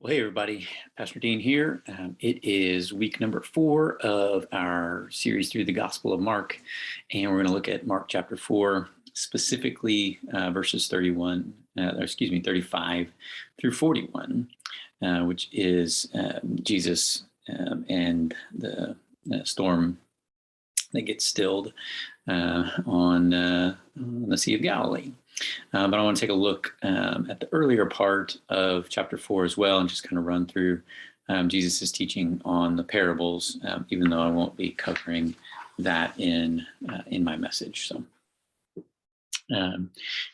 Well, hey, everybody. Pastor Dean here. It is week number 4 of our series through the Gospel of Mark, and we're going to look at Mark chapter 4, specifically verses 35 through 41, which is Jesus and the storm that gets stilled on the Sea of Galilee. But I want to take a look at the earlier part of chapter 4 as well, and just kind of run through Jesus' teaching on the parables, even though I won't be covering that in my message. So here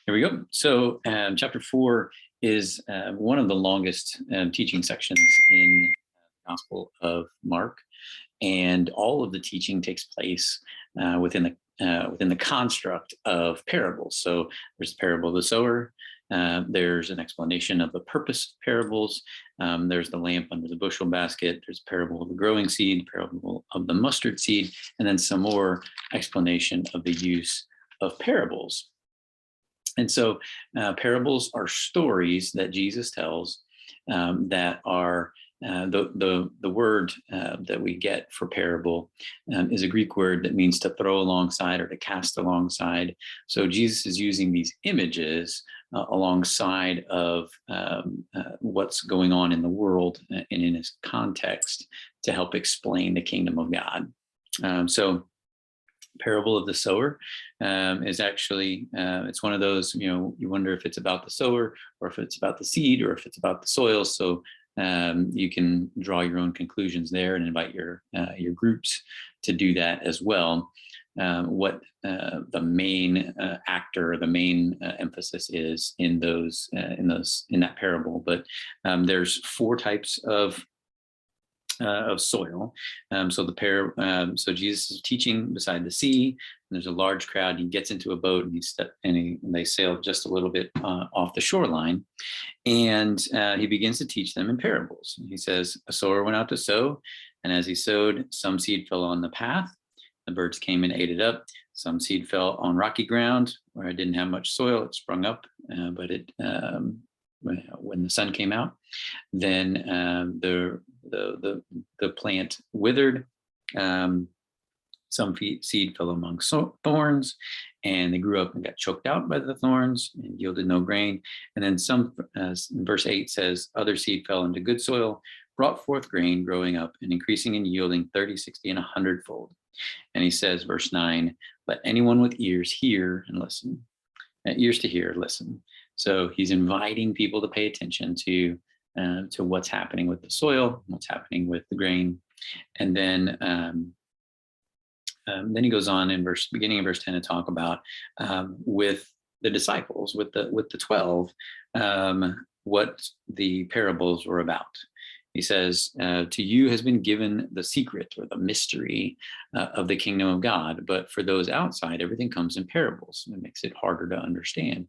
we go. So chapter 4 is one of the longest teaching sections in the Gospel of Mark, and all of the teaching takes place within the construct of parables. So there's the parable of the sower. There's an explanation of the purpose of parables. There's the lamp under the bushel basket. There's a parable of the growing seed, parable of the mustard seed, and then some more explanation of the use of parables. And so parables are stories that Jesus tells that are the word that we get for parable is a Greek word that means to throw alongside or to cast alongside. So Jesus is using these images alongside of what's going on in the world and in his context to help explain the kingdom of God. So parable of the sower is actually it's one of those, you wonder if it's about the sower or if it's about the seed or if it's about the soil. So you can draw your own conclusions there and invite your groups to do that as well. What the main actor, the main emphasis is in that parable. But there's 4 types of soil. So Jesus is teaching beside the sea, and there's a large crowd. He gets into a boat and they sail just a little bit off the shoreline, and he begins to teach them in parables. He says, a sower went out to sow, and as he sowed, some seed fell on the path. The birds came and ate it up. Some seed fell on rocky ground where it didn't have much soil. It sprung up, but when the sun came out, then the plant withered. Some seed fell among thorns, and they grew up and got choked out by the thorns and yielded no grain. And then verse 8 says, other seed fell into good soil, brought forth grain, growing up and increasing and yielding 30, 60, and 100-fold. And he says, verse 9, let anyone with ears hear and listen. Ears to hear, listen. So he's inviting people to pay attention to what's happening with the soil, what's happening with the grain. And then he goes on in beginning of verse 10 to talk about with the disciples, with the 12, what the parables were about. He says, to you has been given the secret or the mystery of the kingdom of God, but for those outside, everything comes in parables. It makes it harder to understand,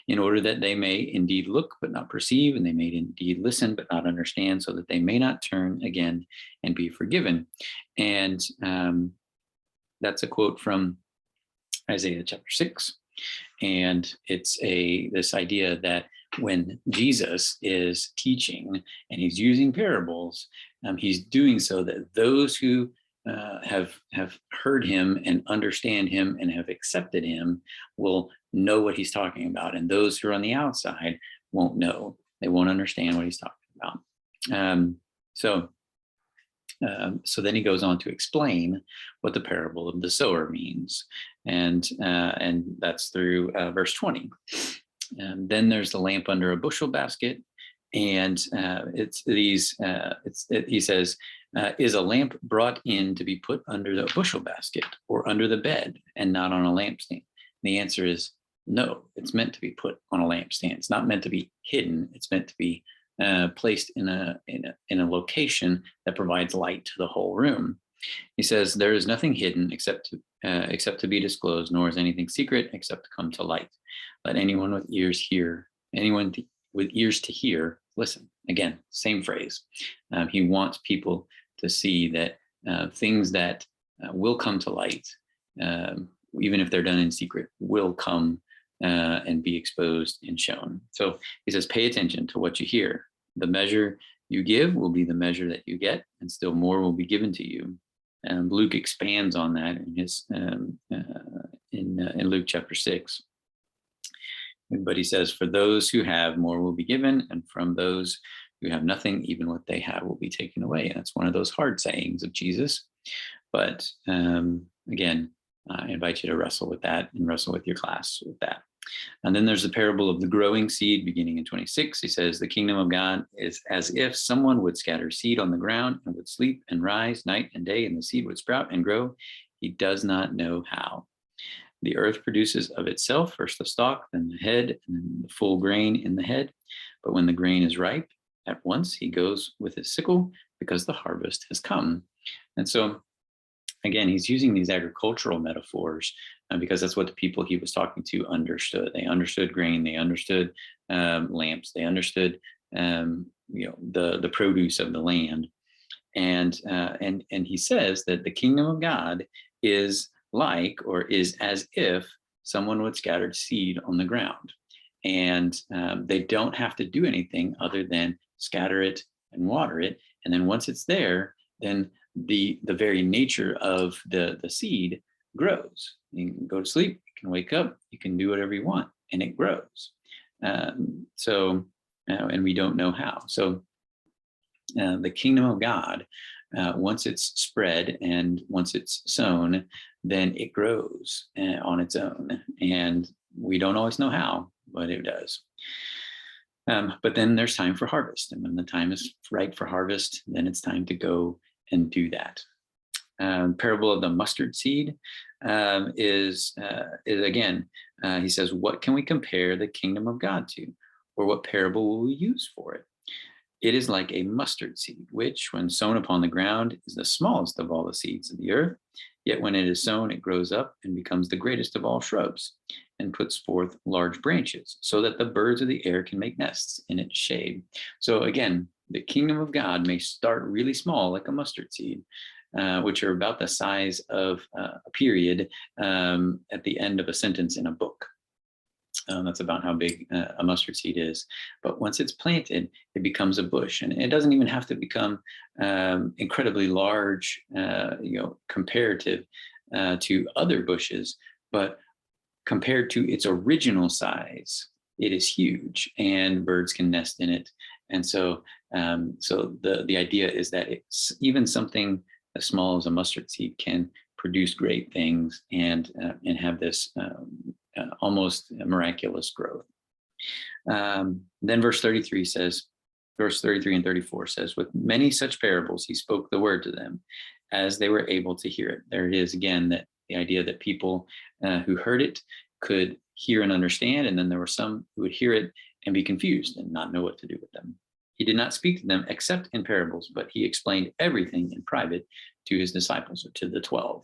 in order that they may indeed look but not perceive, and they may indeed listen but not understand, so that they may not turn again and be forgiven. And that's a quote from Isaiah chapter 6. And it's this idea that when Jesus is teaching and he's using parables, he's doing so that those who have heard him and understand him and have accepted him will know what he's talking about, and those who are on the outside won't know. They won't understand what he's talking about. So then he goes on to explain what the parable of the sower means, and that's through verse 20. And then there's the lamp under a bushel basket, and he says, is a lamp brought in to be put under the bushel basket or under the bed and not on a lampstand? And the answer is no. It's meant to be put on a lampstand. It's not meant to be hidden. It's meant to be placed in a location that provides light to the whole room. He says, there is nothing hidden except to be disclosed, nor is anything secret except to come to light. Let anyone with ears hear. Anyone with ears to hear, listen. Again, same phrase. He wants people to see that things that will come to light, even if they're done in secret, will come and be exposed and shown. So he says, pay attention to what you hear. The measure you give will be the measure that you get, and still more will be given to you. And Luke expands on that in his in Luke chapter 6. But he says, for those who have, more will be given, and from those who have nothing, even what they have will be taken away. And that's one of those hard sayings of Jesus. But again, I invite you to wrestle with that and wrestle with your class with that. And then there's the parable of the growing seed beginning in 26. He says, the kingdom of God is as if someone would scatter seed on the ground and would sleep and rise night and day, and the seed would sprout and grow. He does not know how. The earth produces of itself first the stalk, then the head, and then the full grain in the head. But when the grain is ripe, at once he goes with his sickle, because the harvest has come. And so, again, he's using these agricultural metaphors because that's what the people he was talking to understood. They understood grain, they understood lamps, they understood the produce of the land. And he says that the kingdom of God is like, or is as if someone would scatter seed on the ground. And they don't have to do anything other than scatter it and water it. And then once it's there, then the very nature of the seed grows. You can go to sleep, you can wake up, you can do whatever you want, and it grows. And we don't know how. So the kingdom of God, once it's spread and once it's sown, then it grows on its own. And we don't always know how, but it does. But then there's time for harvest. And when the time is right for harvest, then it's time to go and do that. Parable of the mustard seed is again, he says, what can we compare the kingdom of God to? Or what parable will we use for it? It is like a mustard seed, which when sown upon the ground is the smallest of all the seeds of the earth. Yet when it is sown, it grows up and becomes the greatest of all shrubs, and puts forth large branches, so that the birds of the air can make nests in its shade. So again, the kingdom of God may start really small, like a mustard seed, which are about the size of a period at the end of a sentence in a book. That's about how big a mustard seed is. But once it's planted, it becomes a bush, and it doesn't even have to become incredibly large, comparative to other bushes, but compared to its original size, it is huge, and birds can nest in it. And so, the idea is that it's even something as small as a mustard seed can produce great things and have this almost miraculous growth. Then verse 33 and 34 says, with many such parables, he spoke the word to them as they were able to hear it. There it is again, that the idea that people who heard it could hear and understand, and then there were some who would hear it and be confused and not know what to do with them. He did not speak to them except in parables, but he explained everything in private to his disciples, or to the 12.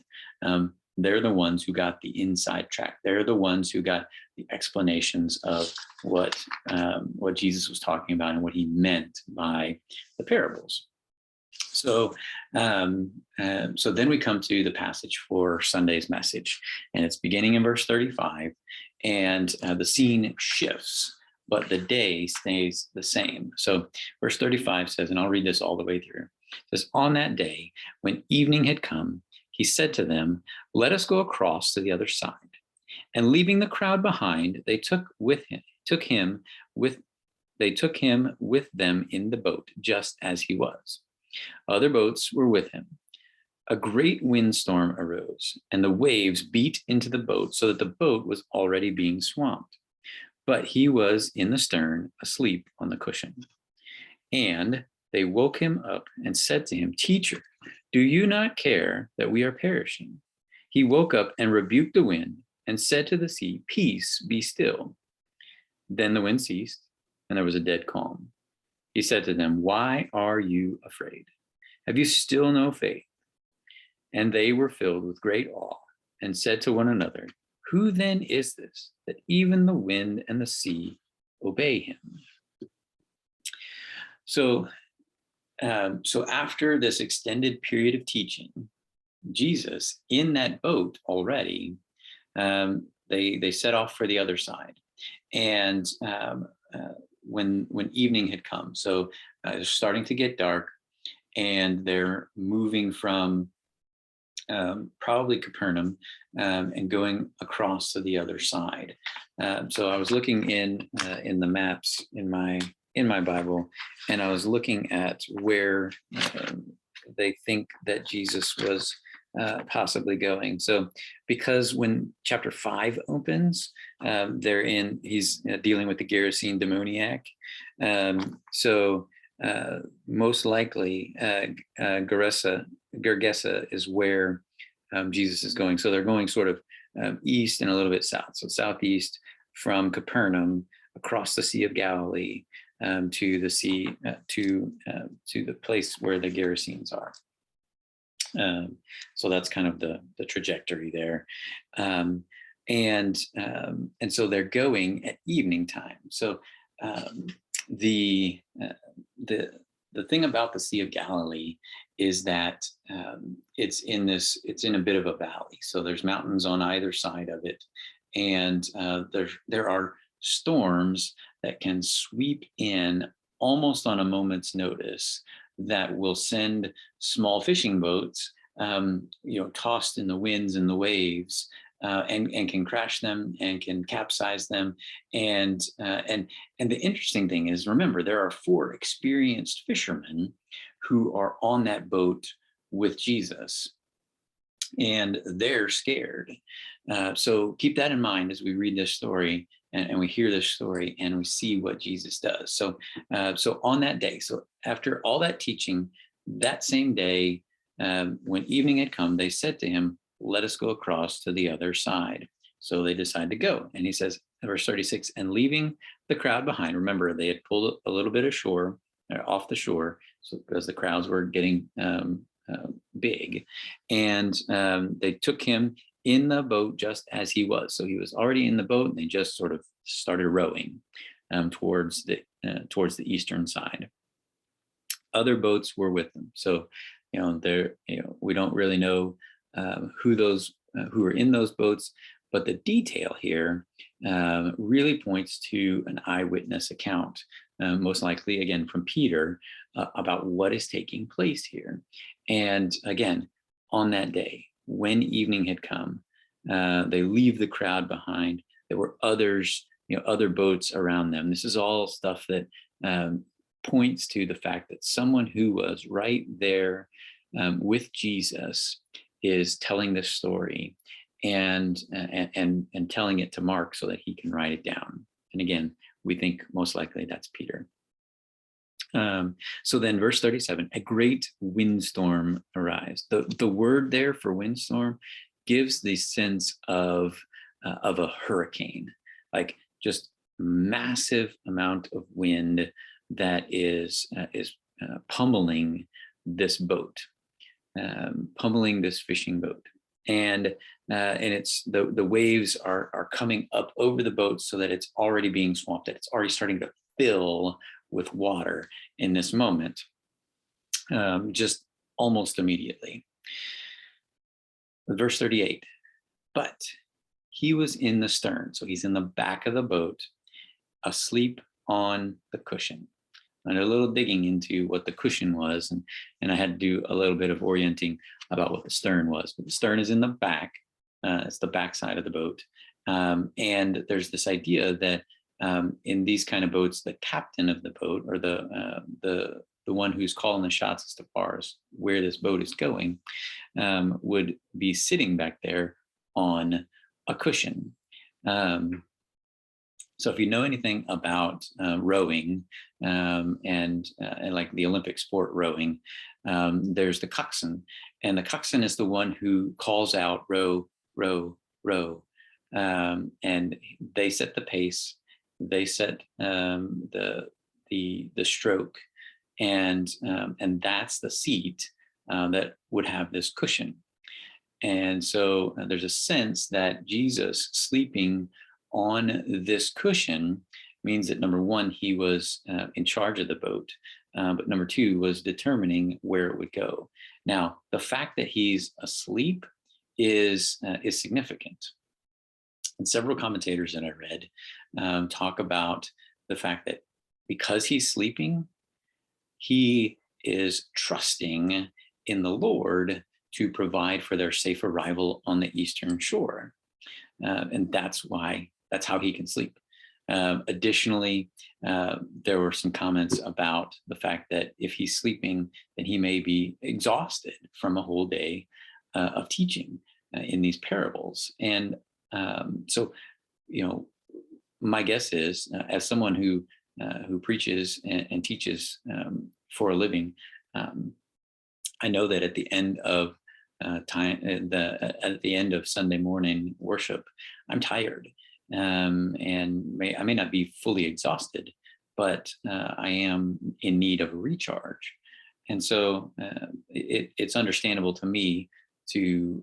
They're the ones who got the inside track. They're the ones who got the explanations of what Jesus was talking about and what he meant by the parables. So then we come to the passage for Sunday's message, and it's beginning in verse 35, and the scene shifts, but the day stays the same. So verse 35 says, and I'll read this all the way through. It says, on that day, when evening had come, he said to them, let us go across to the other side. And leaving the crowd behind, they took him with them in the boat, just as he was. Other boats were with him. A great windstorm arose, and the waves beat into the boat, so that the boat was already being swamped. But he was in the stern, asleep on the cushion. And they woke him up and said to him, teacher, do you not care that we are perishing? He woke up and rebuked the wind and said to the sea, peace, be still. Then the wind ceased, and there was a dead calm. He said to them, why are you afraid? Have you still no faith? And they were filled with great awe and said to one another, who then is this, that even the wind and the sea obey him? So after this extended period of teaching, Jesus, in that boat already, they set off for the other side. And when evening had come. So it's starting to get dark, and they're moving from probably Capernaum and going across to the other side. So I was looking in the maps in my Bible, and I was looking at where they think that Jesus was possibly going. So because when chapter 5 opens, he's dealing with the Gerasene demoniac. So most likely Gergesa is where Jesus is going. So they're going sort of east and a little bit south. So southeast from Capernaum across the Sea of Galilee to the sea, to the place where the Gerasenes are. So that's kind of the trajectory there. And so they're going at evening time. So the thing about the Sea of Galilee is that it's in a bit of a valley. So there's mountains on either side of it, and there are storms that can sweep in almost on a moment's notice that will send small fishing boats, tossed in the winds and the waves, and can crash them and can capsize them. And the interesting thing is, remember, there are 4 experienced fishermen who are on that boat with Jesus, and they're scared. So keep that in mind as we read this story and we hear this story and we see what Jesus does. So on that day, so after all that teaching, that same day, when evening had come, they said to him, "Let us go across to the other side." So they decide to go. And he says, verse 36, and leaving the crowd behind, remember, they had pulled a little bit off the shore, so because the crowds were getting big. And they took him in the boat just as he was. So he was already in the boat, and they just sort of started rowing towards the eastern side. Other boats were with them. So, we don't really know who are in those boats, but the detail here really points to an eyewitness account, most likely again from Peter, about what is taking place here. And again, on that day, when evening had come, they leave the crowd behind. There were others, other boats around them. This is all stuff that points to the fact that someone who was right there with Jesus is telling this story and telling it to Mark so that he can write it down. And again, we think most likely that's Peter. So then verse 37, a great windstorm arrives. The word there for windstorm gives the sense of a hurricane, like just massive amount of wind that is pummeling this boat, pummeling this fishing boat. And it's the waves are coming up over the boat so that it's already being swamped, that it's already starting to fill with water in this moment, just almost immediately. Verse 38, but he was in the stern, so he's in the back of the boat, asleep on the cushion. And a little digging into what the cushion was, and I had to do a little bit of orienting about what the stern was. But the stern is in the back, it's the back side of the boat, and there's this idea that in these kind of boats, the captain of the boat, or the one who's calling the shots as to far as where this boat is going, would be sitting back there on a cushion. So if you know anything about rowing and like the Olympic sport rowing, there's the coxswain, and the coxswain is the one who calls out row, row, row, and they set the pace, they set the stroke, and that's the seat that would have this cushion. And so there's a sense that Jesus sleeping on this cushion means that, number one, he was in charge of the boat, but number two, was determining where it would go. Now, the fact that he's asleep is significant. And several commentators that I read talk about the fact that because he's sleeping, he is trusting in the Lord to provide for their safe arrival on the eastern shore. And that's how he can sleep. Additionally, there were some comments about the fact that if he's sleeping, then he may be exhausted from a whole day of teaching in these parables. And so, my guess is, as someone who preaches and teaches for a living, I know that at the end of at the end of Sunday morning worship, I'm tired, and I may not be fully exhausted, but I am in need of a recharge. And so it's understandable to me to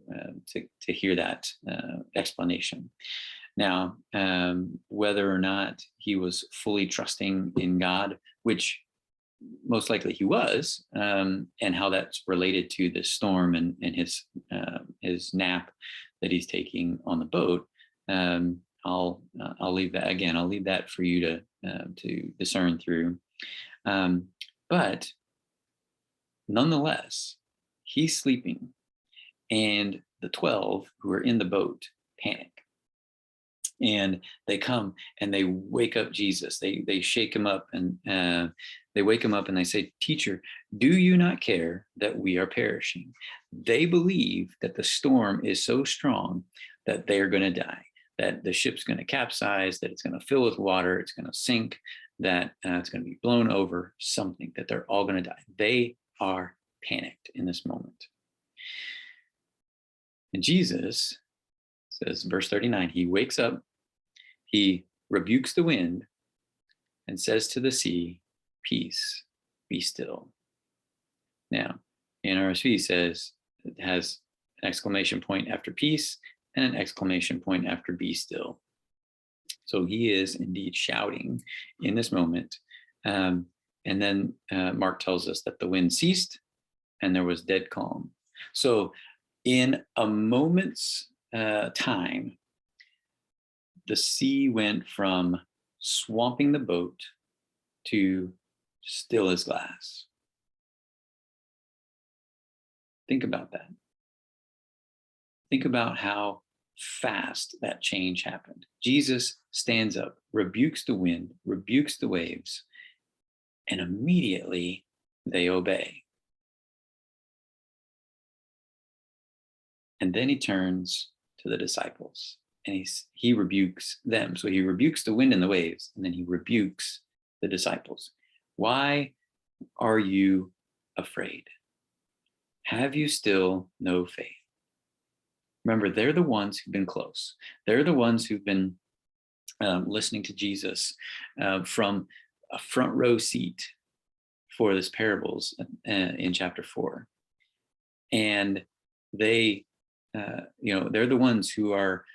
hear that explanation. Now, whether or not he was fully trusting in God, which most likely he was, and how that's related to this storm and his nap that he's taking on the boat, I'll leave that again. I'll leave that for you to discern through. But nonetheless, he's sleeping, and the 12 who are in the boat panic. And they come and they wake up Jesus. They shake him up, and they wake him up and they say, "Teacher, do you not care that we are perishing?" They believe that the storm is so strong that they're going to die, that the ship's going to capsize, that it's going to fill with water, it's going to sink, that it's going to be blown over, something, that they're all going to die. They are panicked in this moment. And Jesus says, verse 39, he wakes up, he rebukes the wind and says to the sea, "Peace, be still." Now, NRSV says it has an exclamation point after peace and an exclamation point after be still. So he is indeed shouting in this moment. And then Mark tells us that the wind ceased and there was dead calm. So in a moment's time, the sea went from swamping the boat to still as glass. Think about that. Think about how fast that change happened. Jesus stands up, rebukes the wind, rebukes the waves, and immediately they obey. And then he turns to the disciples and he rebukes them. So he rebukes the wind and the waves, and then he rebukes the disciples. Why are you afraid? Have you still no faith? Remember, they're the ones who've been close. They're the ones who've been listening to Jesus from a front row seat for this parables in chapter 4. And they're the ones who are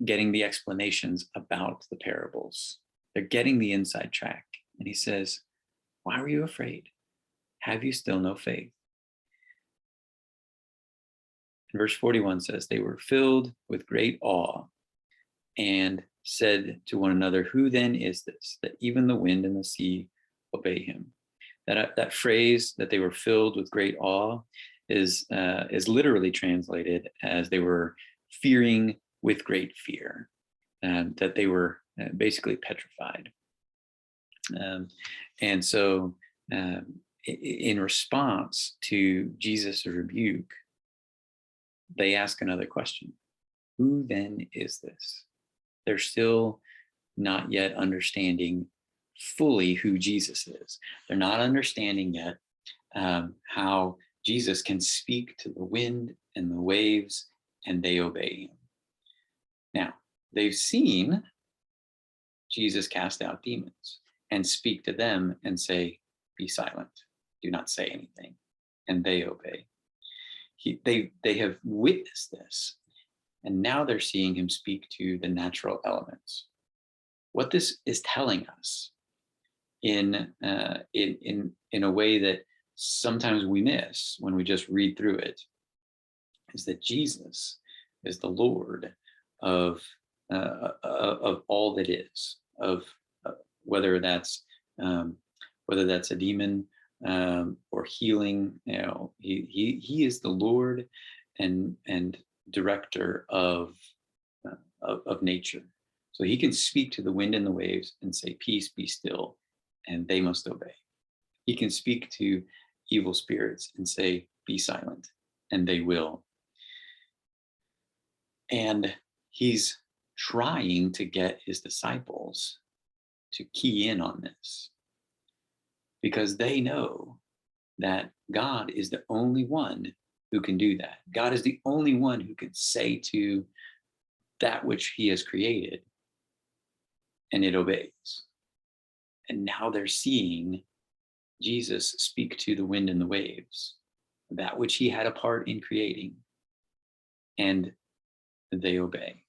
getting the explanations about the parables. They're getting the inside track. And he says, "Why were you afraid? Have you still no faith?" And verse 41 says, they were filled with great awe and said to one another, "Who then is this, that even the wind and the sea obey him?" That phrase, that they were filled with great awe, is literally translated as they were fearing with great fear, that they were basically petrified. And so in response to Jesus' rebuke, they ask another question. Who then is this? They're still not yet understanding fully who Jesus is. They're not understanding yet how Jesus can speak to the wind and the waves and they obey him. Now, they've seen Jesus cast out demons and speak to them and say, "Be silent, do not say anything," and they obey. They have witnessed this, and now they're seeing him speak to the natural elements. What this is telling us in a way that sometimes we miss when we just read through it is that Jesus is the Lord of all that is, of whether that's whether that's a demon or healing. He is the Lord and director of nature. So he can speak to the wind and the waves and say, "Peace, be still," and they must obey. He can speak to evil spirits and say, "Be silent," and they will. And he's trying to get his disciples to key in on this because they know that God is the only one who can do that. God is the only one who can say to that which he has created, and it obeys. And now they're seeing Jesus speak to the wind and the waves, that which he had a part in creating, and they obey.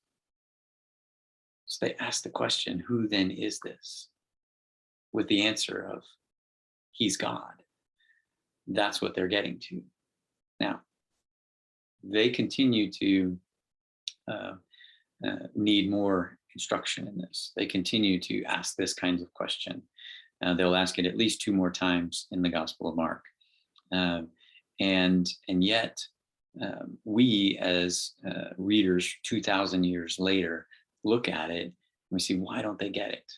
So they ask the question, who then is this? With the answer of, he's God. That's what they're getting to. Now, they continue to need more instruction in this. They continue to ask this kind of question. They'll ask it at least 2 more times in the Gospel of Mark. And yet, we as readers 2,000 years later look at it and we see, why don't they get it?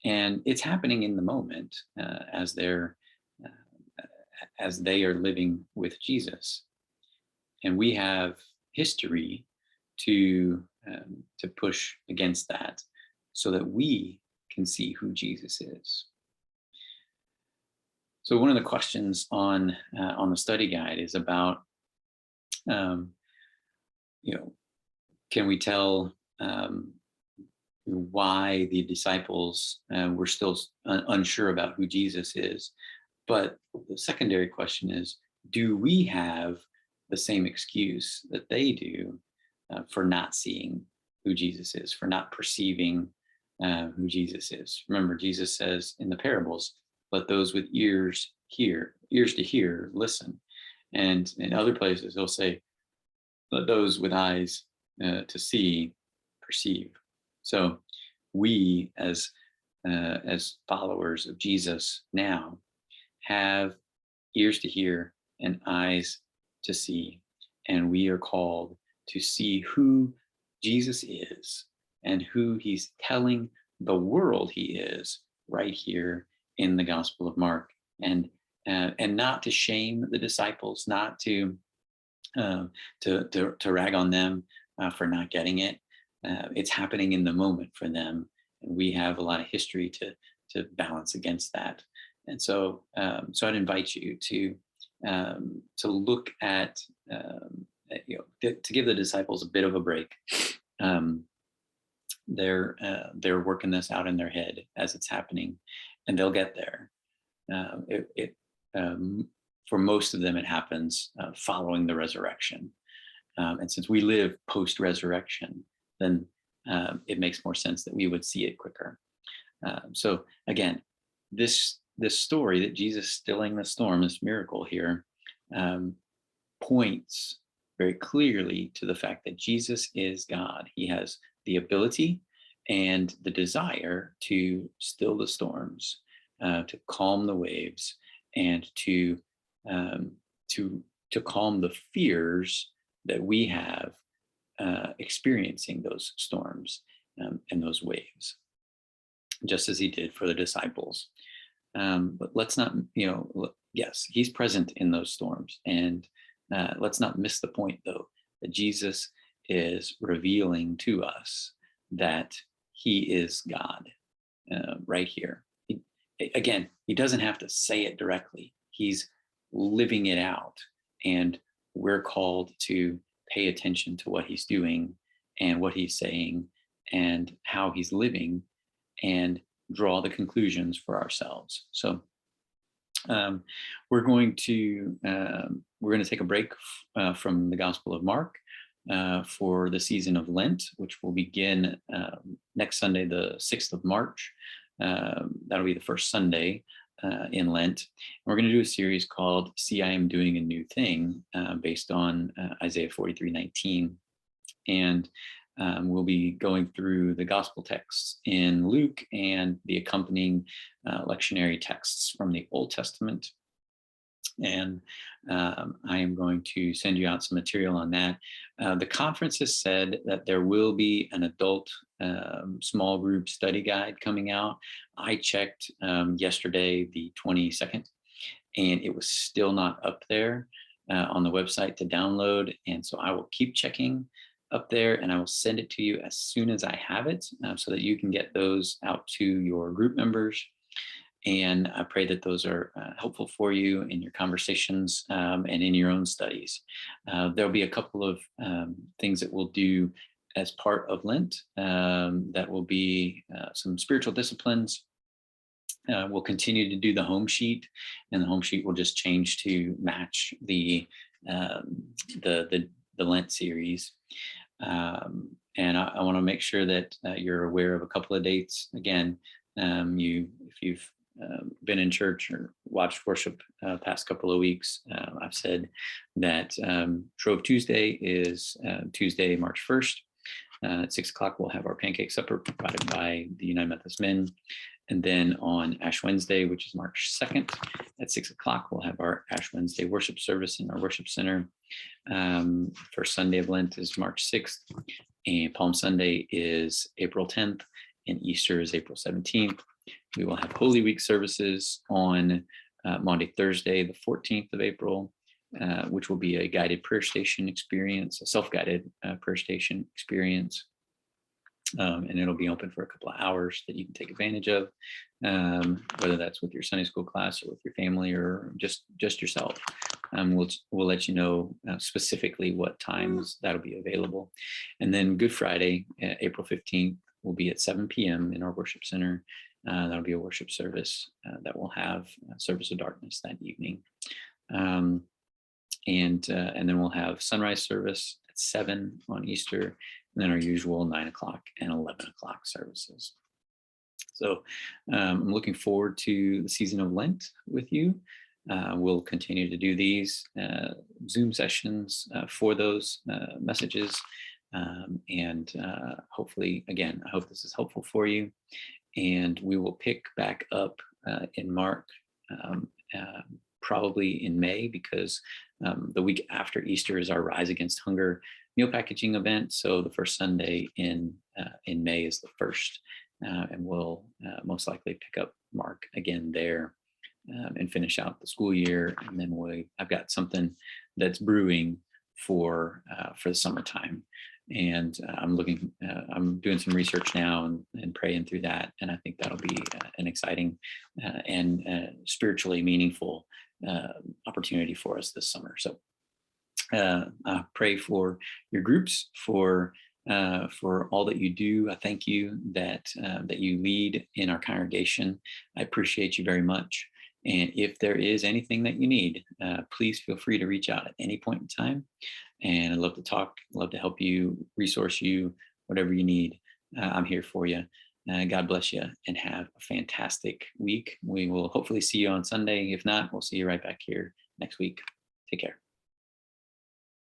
And it's happening in the moment as they are living with Jesus. And we have history to push against that so that we can see who Jesus is. So one of the questions on the study guide is about, can we tell why the disciples were still unsure about who Jesus is? But the secondary question is, do we have the same excuse that they do for not seeing who Jesus is, for not perceiving who Jesus is? Remember, Jesus says in the parables, let those with ears to hear, listen. And in other places, he'll say, let those with eyes to see, perceive. So we as followers of Jesus now have ears to hear and eyes to see. And we are called to see who Jesus is and who he's telling the world he is right here in the Gospel of Mark. And not to shame the disciples, not to rag on them for not getting it. It's happening in the moment for them, and we have a lot of history to balance against that. And so I'd invite you to look at to give the disciples a bit of a break. They're working this out in their head as it's happening, and they'll get there. For most of them, it happens following the resurrection. And since we live post-resurrection, then it makes more sense that we would see it quicker. So again, this story that Jesus stilling the storm, this miracle here, points very clearly to the fact that Jesus is God. He has the ability and the desire to still the storms, to calm the waves, and to calm the fears that we have experiencing those storms and those waves, just as he did for the disciples. But let's not, yes, he's present in those storms. And let's not miss the point, though, that Jesus is revealing to us that he is God right here. Again, he doesn't have to say it directly. He's living it out. And we're called to pay attention to what he's doing and what he's saying and how he's living and draw the conclusions for ourselves. So we're going to take a break from the Gospel of Mark for the season of Lent, which will begin next Sunday, the 6th of March. That'll be the first Sunday in Lent. And we're going to do a series called See, I Am Doing a New Thing, based on Isaiah 43:19. And we'll be going through the gospel texts in Luke and the accompanying lectionary texts from the Old Testament. And I am going to send you out some material on that. The conference has said that there will be an adult small group study guide coming out. I checked yesterday, the 22nd, and it was still not up there on the website to download. And so I will keep checking up there, and I will send it to you as soon as I have it, so that you can get those out to your group members. And I pray that those are helpful for you in your conversations and in your own studies. There'll be a couple of things that we'll do as part of Lent. That will be some spiritual disciplines. We'll continue to do the home sheet, and the home sheet will just change to match the Lent series. And I want to make sure that you're aware of a couple of dates. Again, if you've been in church or watched worship past couple of weeks, I've said that Shrove Tuesday is Tuesday, March 1st. At 6 o'clock, we'll have our pancake supper provided by the United Methodist Men. And then on Ash Wednesday, which is March 2nd, at 6 o'clock, we'll have our Ash Wednesday worship service in our worship center. First Sunday of Lent is March 6th, and Palm Sunday is April 10th, and Easter is April 17th. We will have Holy Week services on Maundy, Thursday, the 14th of April, which will be a guided prayer station experience, a self-guided prayer station experience. And it'll be open for a couple of hours that you can take advantage of, whether that's with your Sunday school class or with your family or just yourself. We'll let you know specifically what times that'll be available. And then Good Friday, April 15th, will be at 7 p.m. in our worship center. That'll be a worship service that will have service of darkness that evening. And then we'll have sunrise service at 7 on Easter, and then our usual 9 o'clock and 11 o'clock services. So I'm looking forward to the season of Lent with you. We'll continue to do these Zoom sessions for those messages. And hopefully, again, I hope this is helpful for you. And we will pick back up in Mark, probably in May, because the week after Easter is our Rise Against Hunger meal packaging event. So the first Sunday in May is the 1st, and we'll most likely pick up Mark again there and finish out the school year. And then I've got something that's brewing for the summertime. And I'm doing some research now and praying through that. And I think that'll be an exciting and spiritually meaningful opportunity for us this summer. So I pray for your groups, for all that you do. I thank you that you lead in our congregation. I appreciate you very much. And if there is anything that you need, please feel free to reach out at any point in time. And I'd love to talk, love to help you, resource you, whatever you need. I'm here for you. God bless you and have a fantastic week. We will hopefully see you on Sunday. If not, we'll see you right back here next week. Take care.